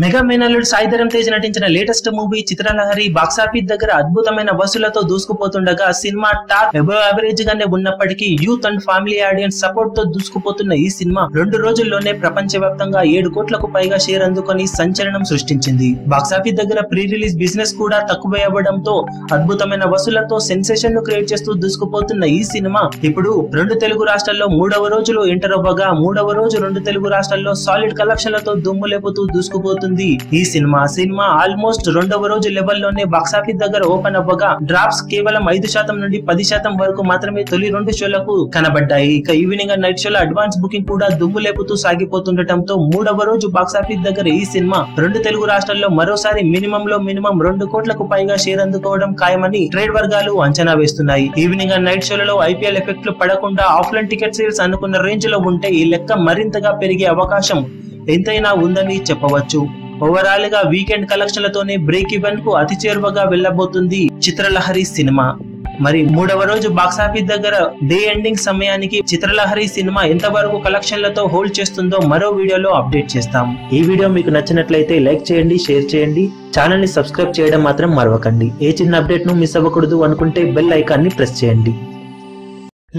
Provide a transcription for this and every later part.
Mega మేనల్లుడు సాయి ధరమ్ తేజ్ నటించిన latest movie Chitralahari box office దగ్గర అద్భుతమైన వసూలతో దూసుకుపోతుండగా సినిమా టాప్ అబవ్ యావరేజ్ గానే ఉన్నప్పటికీ youth and family audience support తో దూసుకుపోతున్న ఈ సినిమా 2 రోజుల్లోనే ప్రపంచవ్యాప్తంగా 7 కోట్లకు పైగా షేర్ అందుకొని సంచలనం సృష్టించింది. బాక్సాఫీస్ దగ్గర ప్రీ రిలీజ్ బిజినెస్ కూడా తక్కువే అవ్వడంతో అద్భుతమైన వసూలతో సెన్సేషన్ ను క్రియేట్ చేస్తూ దూసుకుపోతున్న ఈ సినిమా ఇప్పుడు 2 తెలుగు రాష్ట్రాల్లో 3వ రోజులో ఎంటర్ అవ్వగా 3వ రోజు 2 తెలుగు రాష్ట్రాల్లో సాలిడ్ కలెక్షన్లతో దుమ్ము లేపుతూ దూసుకుపోతుంది. ఈ సినిమా ఆల్మోస్ట్ 2వ రోజు లెవెల్లోనే బాక్సాఫీస్ దగ్గర ఓపెన్ అవ్వగా డ్రాప్స్ కేవలం 5% నుండి 10% వరకు మాత్రమే తొలి 2 షోలకు కనబడ్డాయి. ఇక ఈవినింగ్ అండ్ నైట్ షోల అడ్వాన్స్ బుకింగ్ కూడా దుమ్ము లేపుతూ సాగిపోతుండటంతో 3వ రోజు బాక్సాఫీస్ దగ్గర ఈ సినిమా 2 తెలుగు రాష్ట్రాల్లో మరోసారి మినిమం 2 కోట్లకు పైగా షేర్ అందుకోవడం ఖాయమని ట్రేడ్ వర్గాలు అంచనా వేస్తున్నాయి. ఈవినింగ్ అండ్ నైట్ షోలలో ఐపీఎల్ ఎఫెక్ట్లు పడకుండా ఆఫ్లైన్ టికెట్ సేల్స్ అనుకున్న రేంజ్ లో ఉంటే ఈ లెక్క మరింతగా పెరిగే అవకాశం ఎంతైనా ఉందని చెప్పవచ్చు. ఓవరాల్ గా వీకెండ్ కలెక్షన్లతోనే బ్రేక్ ఈవెన్ కు అతి చేరువగా వెళ్లబోతుంది చిత్రలహరి సినిమా. మరి 3వ రోజు బాక్సాఫీస్ దగ్గర డే ఎండింగ్ సమయానికి చిత్రలహరి సినిమా ఎంతవరకు కలెక్షన్లతో హోల్డ్ చేస్తుందో మరో వీడియోలో అప్డేట్ చేస్తాం. ఈ వీడియో మీకు నచ్చినట్లయితే లైక్ చేయండి, షేర్ చేయండి, ఛానల్ ని సబ్స్క్రైబ్ చేయడం మాత్రం మరవకండి. ఏ చిన్న అప్డేట్ ను మిస్ అవ్వకూడదు అనుకుంటే బెల్ ఐకాన్ ని ప్రెస్ చేయండి.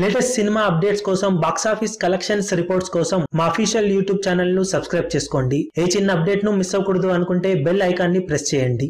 లేటెస్ట్ సినిమా అప్డేట్స్ కోసం, బాక్సాఫీస్ కలెక్షన్స్ రిపోర్ట్స్ కోసం మా అఫీషియల్ యూట్యూబ్ ఛానల్ ను సబ్స్క్రైబ్ చేసుకోండి. ఏ చిన్న అప్డేట్ ను మిస్ అవ్వకూడదు అనుకుంటే బెల్ ఐకాన్ ని ప్రెస్ చేయండి.